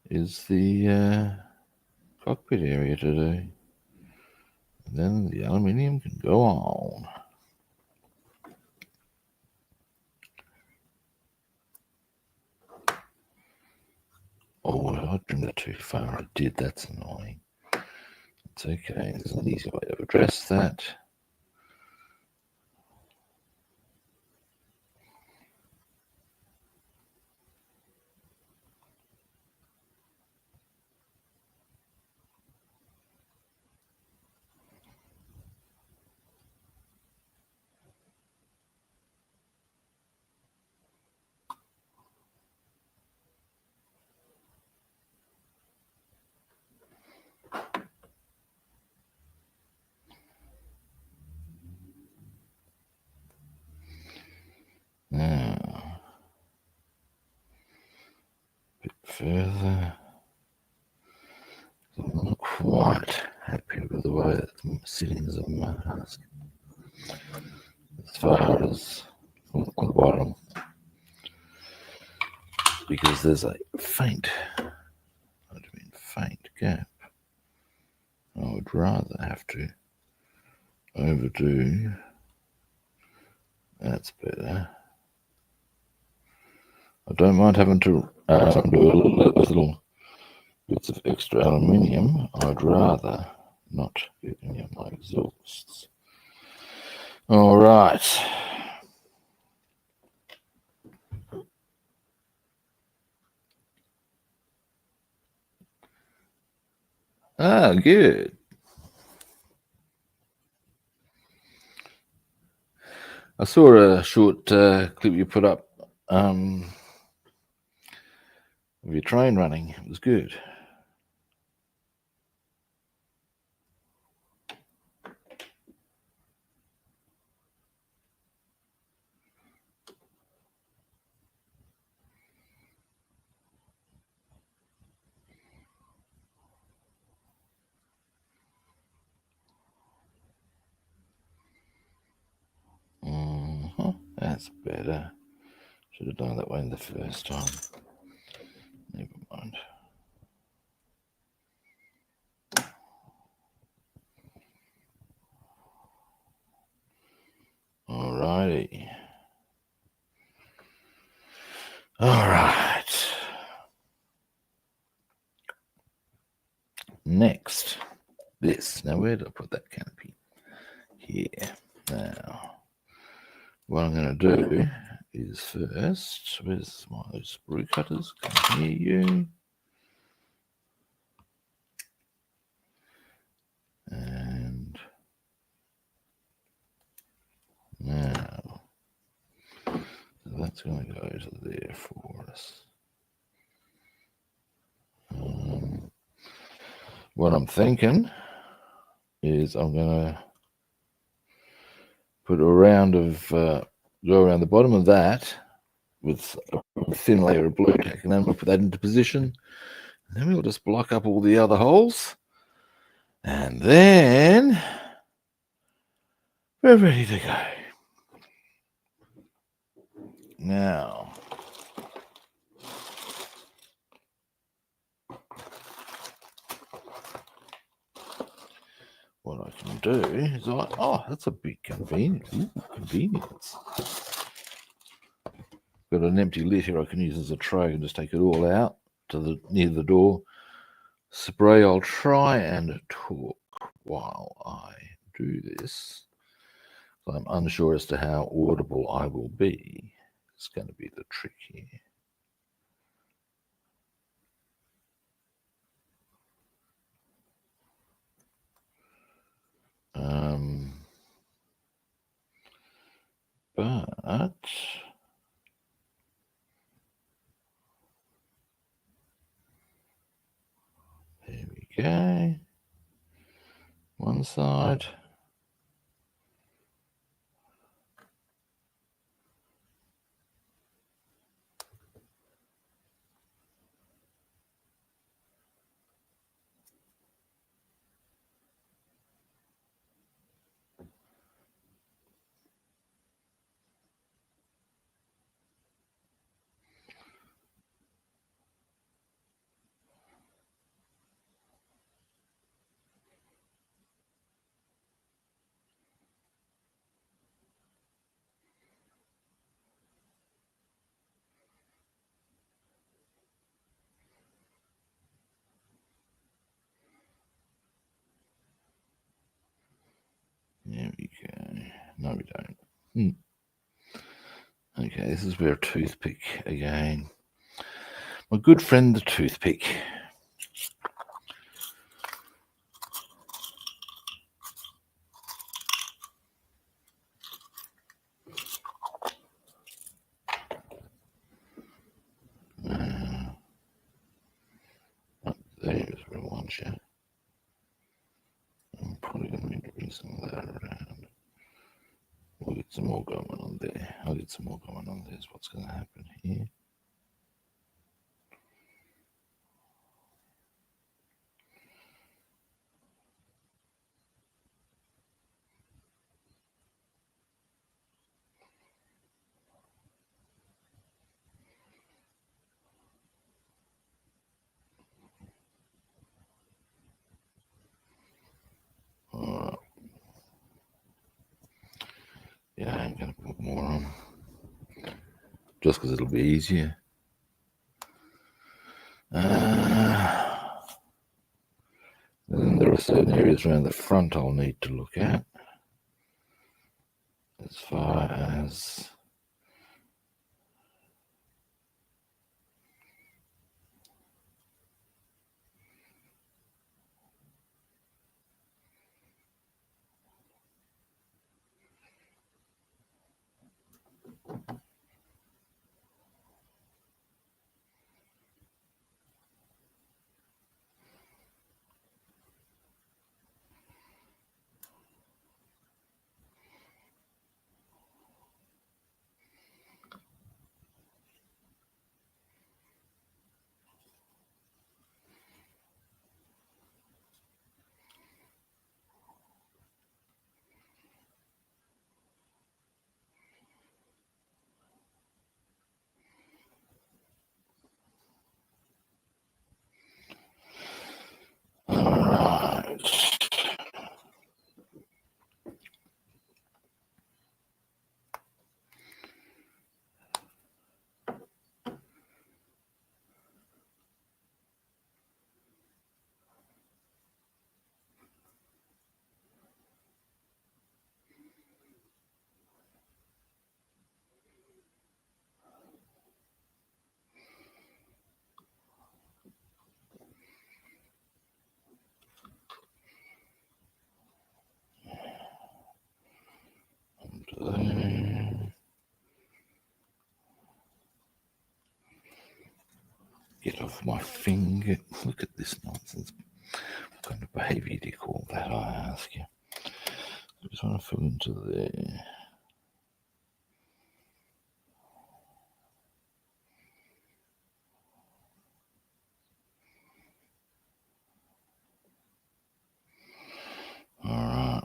is the cockpit area to do. And then the aluminium can go on. Oh, I trimmed it too far. I did. That's annoying. It's okay. There's an easy way to address that. Now, a bit further. I'm not quite happy with the way that sitting as a mask. As far as on the bottom, because there's a faint gap. I would rather have to overdo. That's better. I don't mind having to do little bits of extra aluminium. I'd rather not get any of my exhausts. All right. Ah, good. I saw a short clip you put up of your train running. It was good. That's better. Should have done that way the first time. Never mind. Alrighty. All right. Next, this. Now, where did I put that canopy? Here. Now, what I'm going to do is first, where's my sprue cutters? Come here, you. And now, so that's going to go to there for us. What I'm thinking is I'm going to put a round of, go around the bottom of that with a thin layer of blue tack, and then we'll put that into position. And then we'll just block up all the other holes. And then we're ready to go. Now, what I can do is oh, that's a big convenience. Ooh, convenience. Got an empty lid here I can use as a tray and just take it all out to near the door. Spray, I'll try and talk while I do this. I'm unsure as to how audible I will be. It's going to be the trick here. But there we go. One side. There we go. No, we don't. Okay, this is where a toothpick again. My good friend, the toothpick. There's where I want you. I'm probably going to need to bring some of that around. We'll get some more going on there. I'll get some more going on there. Is what's going to happen here. Alright. Yeah, I'm going to put more on. Just because it'll be easier. And there are certain areas around the front I'll need to look at. As far as get off my finger. Look at this nonsense. What kind of behaviour do you call that, I ask you? I just want to fill into there. Alright.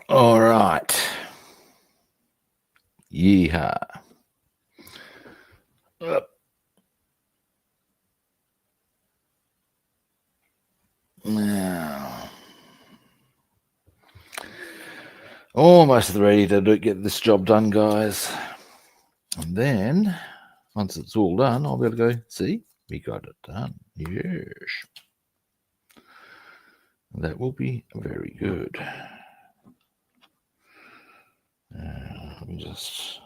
All right. Yeehaw. Up. Now, almost ready to get this job done, guys. And then, once it's all done, I'll be able to go, see, we got it done. Yes. That will be very good. Let me just...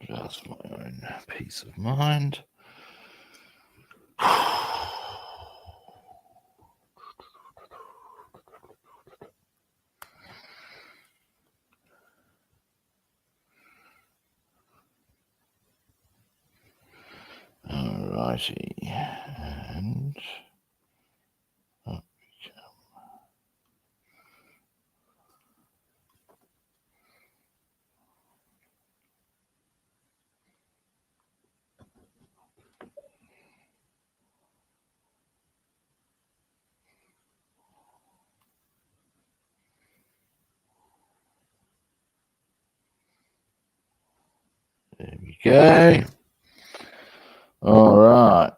Just my own peace of mind. Alrighty, and up we come. There we go. All right.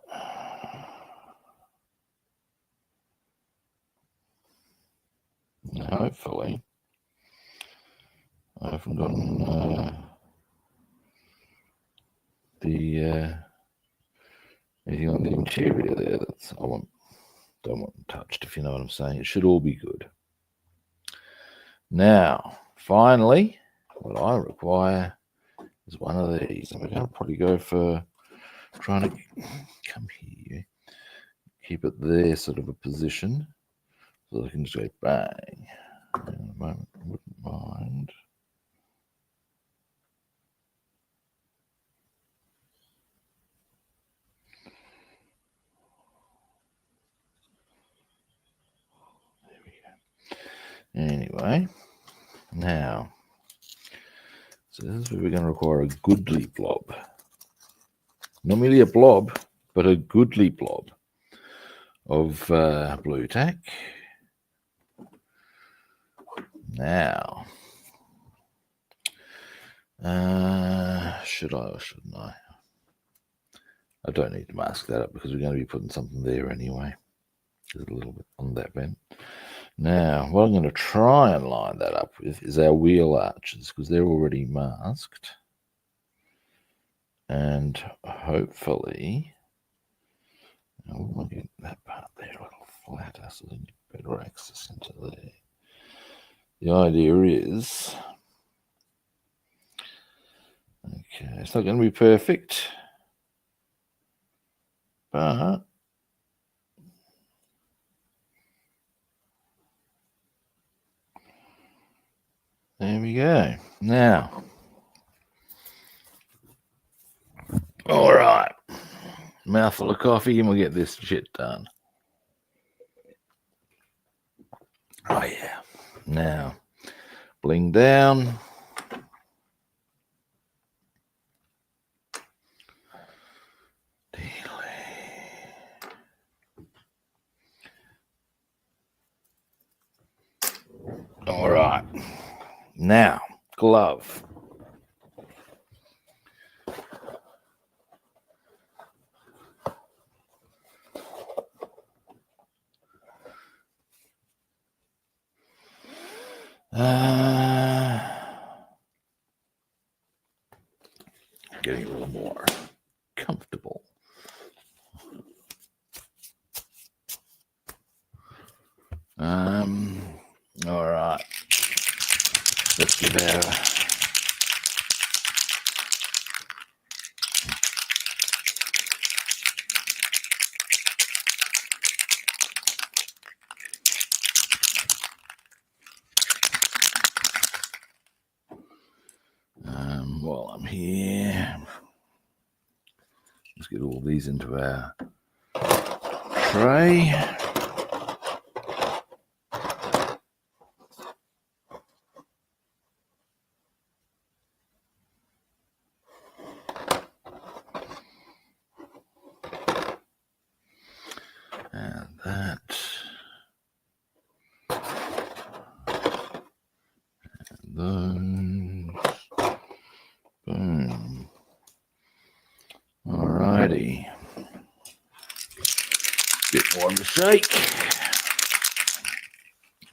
Hopefully, I haven't gotten anything on the interior there that's don't want touched, if you know what I'm saying. It should all be good. Now, finally, what I require is one of these. And we're going to probably go for trying to come here, keep it there, sort of a position, so I can just go bang. In a moment, I wouldn't mind. There we go. Anyway, now, so this is where we're going to require a goodly blob. Not merely a blob, but a goodly blob of blue tack. Now, should I or shouldn't I? I don't need to mask that up because we're going to be putting something there anyway. Just a little bit on that bend. Now, what I'm going to try and line that up with is our wheel arches because they're already masked. And hopefully, we'll get that part there a little flatter so then you get better access into there. The idea is, okay, it's not going to be perfect, but there we go. Now, all right, mouthful of coffee and we'll get this shit done. Oh yeah. Now, bling down. All right. Now, glove. Getting a little more comfortable. All right. Let's give our while I'm here, let's get all these into our tray. Alrighty. Bit more of a shake.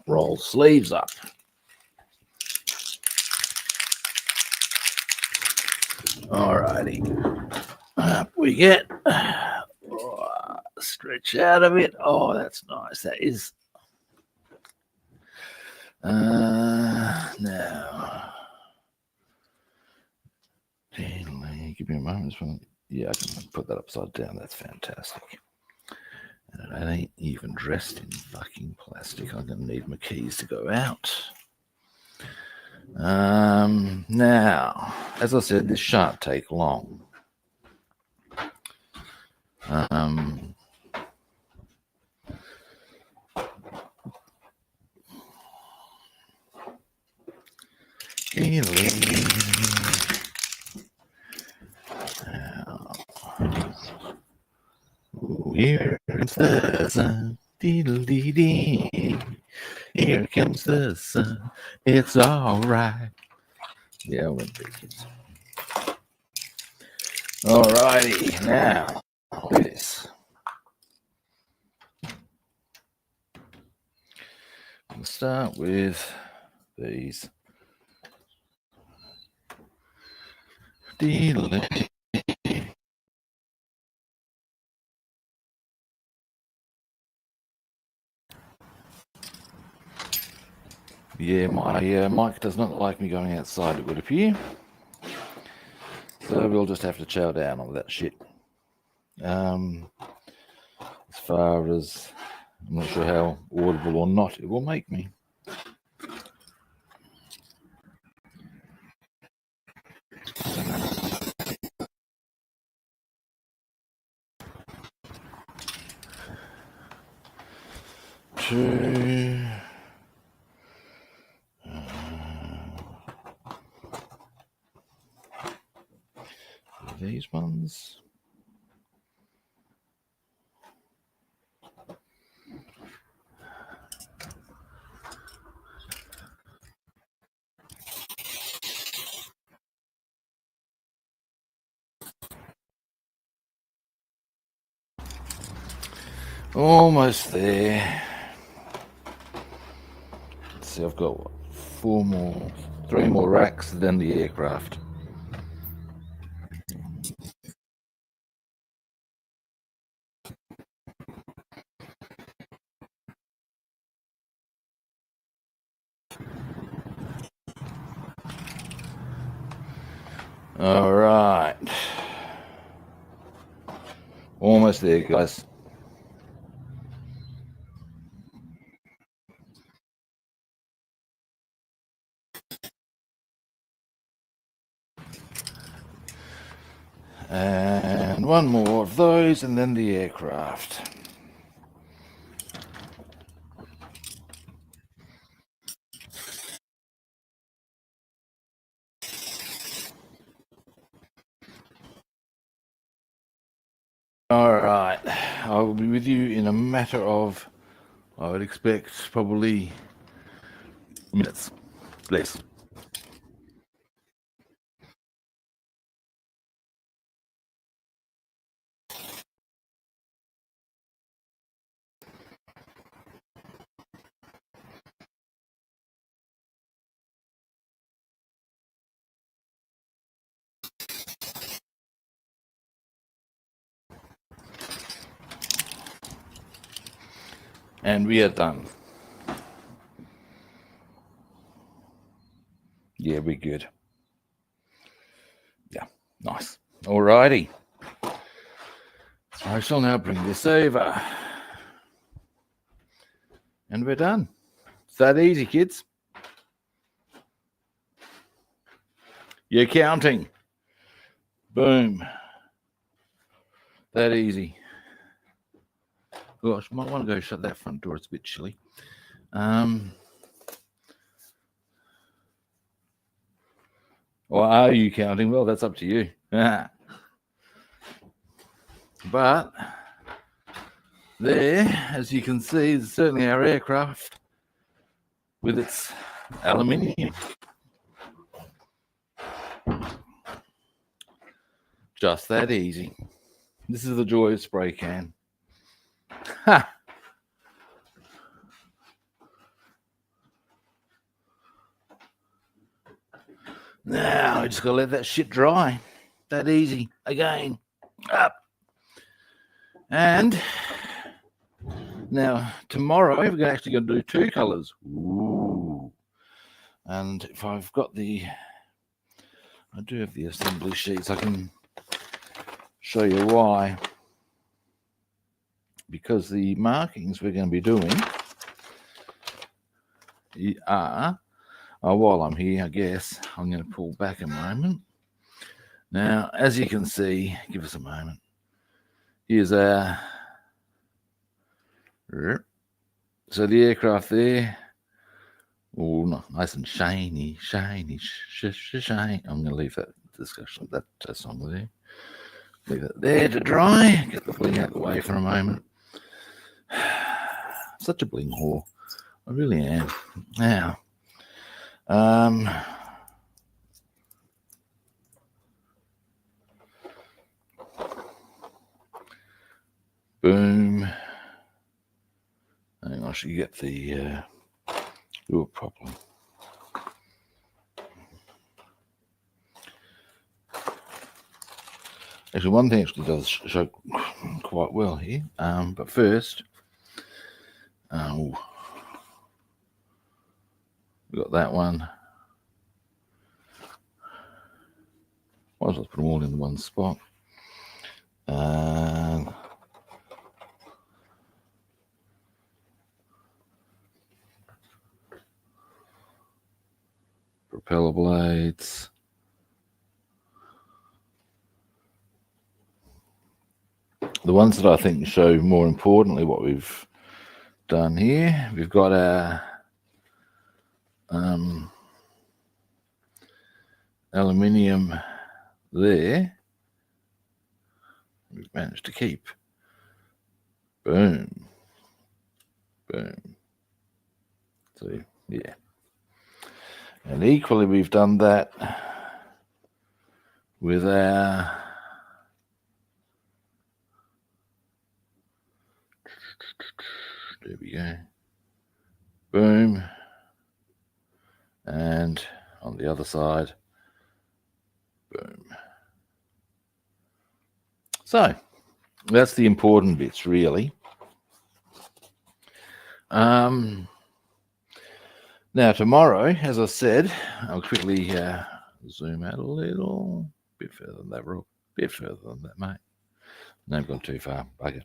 Roll sleeves up. Alrighty. Up we get. Oh, stretch out a bit. Oh, that's nice. That is. Now. Give me a moment. Yeah, I can put that upside down. That's fantastic. And it ain't even dressed in fucking plastic. I'm going to need my keys to go out. Now, as I said, this shan't take long. Here comes the sun, dee-dee-dee. Here comes the sun, it's all right. Yeah, I went big kids. All righty, now, look at this. We'll start with these. Yeah, my mic does not like me going outside, it would appear. So we'll just have to chow down on that shit. As far as, I'm not sure how audible or not it will make me. These ones. Almost there. Let's see, I've got three more racks, then the aircraft. All right. Almost there, guys. And one more of those, and then the aircraft. All right, I will be with you in a matter of, I would expect, probably minutes, less. And we are done. Yeah, we're good. Yeah, nice. All righty. I shall now bring this over. And we're done. It's that easy, kids. You're counting. Boom. That easy. Gosh, might want to go shut that front door. It's a bit chilly. Or are you counting? Well, that's up to you. But there, as you can see, is certainly our aircraft with its aluminium. Just that easy. This is the joy of spray can. Ha! Now I just gotta let that shit dry. That easy. Again. Up. And now tomorrow we're actually going to do 2 colors. Ooh. And if I've got I do have the assembly sheets, I can show you why. Because the markings we're going to be doing are, while I'm here, I guess, I'm going to pull back a moment. Now, as you can see, give us a moment. Here's our, so the aircraft there, oh, nice and shiny, shiny, shiny. I'm going to leave that discussion, that song there. Leave it there to dry. Get the bling out of the way for a moment. Such a bling whore. I really am. Now, boom. Hang on, I should get the do it properly. Actually, one thing actually does show quite well here. But first, we got that one. Might as well put them all in one spot. Propeller blades. The ones that I think show more importantly what we've done here, we've got our aluminium there. We've managed to keep. Boom. Boom. So, yeah. And equally, we've done that with our there we go. Boom. And on the other side, boom. So that's the important bits, really. Now tomorrow, as I said, I'll quickly zoom out a little bit further than that, Rob. Bit further than that, mate. No, I've gone too far. Bugger.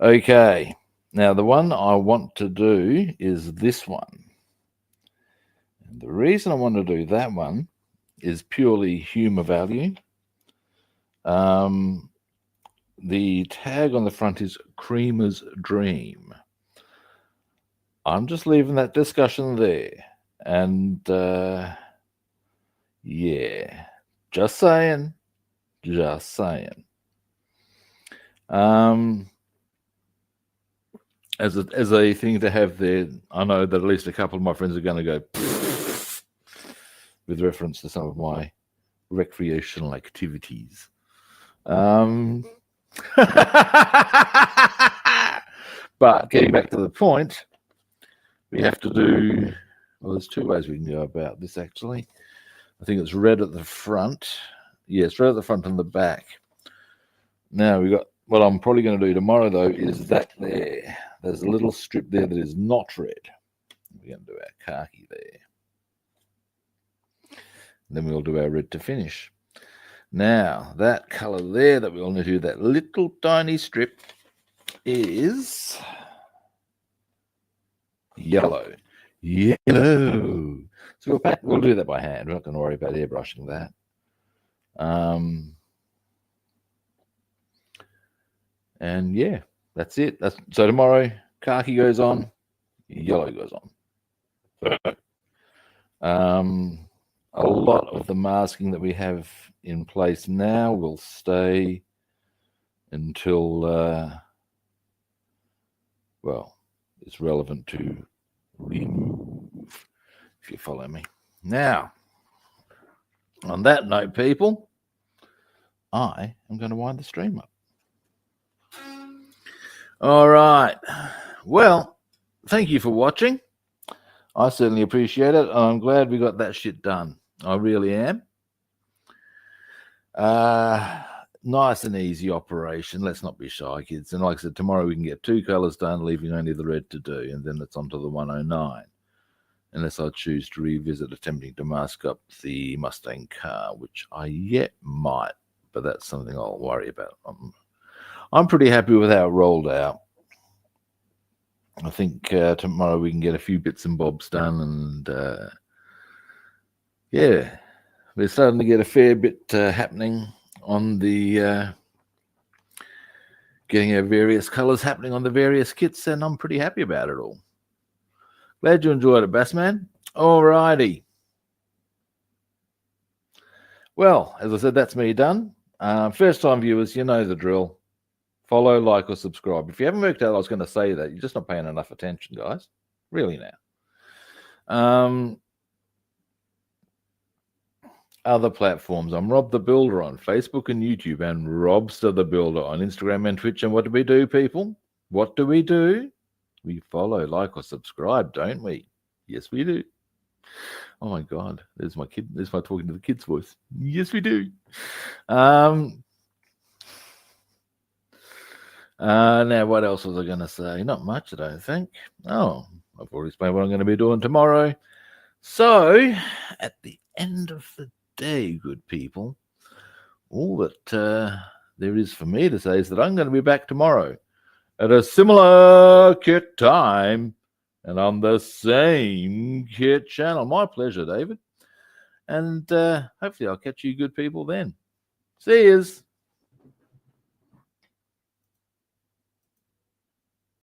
Okay. Now the one I want to do is this one. And the reason I want to do that one is purely humor value. The tag on the front is Creamer's Dream. I'm just leaving that discussion there. And yeah, just saying. Just saying. As a thing to have there, I know that at least a couple of my friends are going to go with reference to some of my recreational activities. But getting back to the point, we have to do, well, there's 2 ways we can go about this, actually. I think it's red at the front. Yeah, it's red at the front and the back. Now, we got, what I'm probably going to do tomorrow, though, is that there. There's a little strip there that is not red. We're going to do our khaki there. And then we'll do our red to finish. Now, that color there that we'll need to do, that little tiny strip, is yellow. Yellow. So we'll do that by hand. We're not going to worry about airbrushing that. And yeah, that's it. So tomorrow, khaki goes on, yellow goes on. A lot of the masking that we have in place now will stay until, well, it's relevant to remove, if you follow me. Now, on that note, people, I am going to wind the stream up. All right. Well, thank you for watching. I certainly appreciate it. I'm glad we got that shit done. I really am. Nice and easy operation. Let's not be shy, kids. And like I said, tomorrow we can get 2 colors done, leaving only the red to do, and then it's on to the 109. Unless I choose to revisit attempting to mask up the Mustang car, which I yet might, but that's something I'll worry about. I'm pretty happy with how it rolled out. I think tomorrow we can get a few bits and bobs done, and yeah, we're starting to get a fair bit happening on the getting our various colors happening on the various kits, and I'm pretty happy about it all. Glad you enjoyed it, Bassman. Alrighty. Well, as I said, that's me done. First time viewers, you know the drill. Follow, like, or subscribe. If you haven't worked out I was going to say that, you're just not paying enough attention, guys. Really now. Other platforms. I'm Rob the Builder on Facebook and YouTube, and Robster the Builder on Instagram and Twitch. And what do we do, people? What do? We follow, like, or subscribe, don't we? Yes, we do. Oh my God, there's my kid. There's my talking to the kid's voice. Yes, we do. Now, what else was I going to say? Not much, I don't think. Oh, I've already explained what I'm going to be doing tomorrow. So, at the end of the day, good people, all that there is for me to say is that I'm going to be back tomorrow at a similar kit time and on the same kit channel. My pleasure, David. And hopefully I'll catch you good people then. See yous.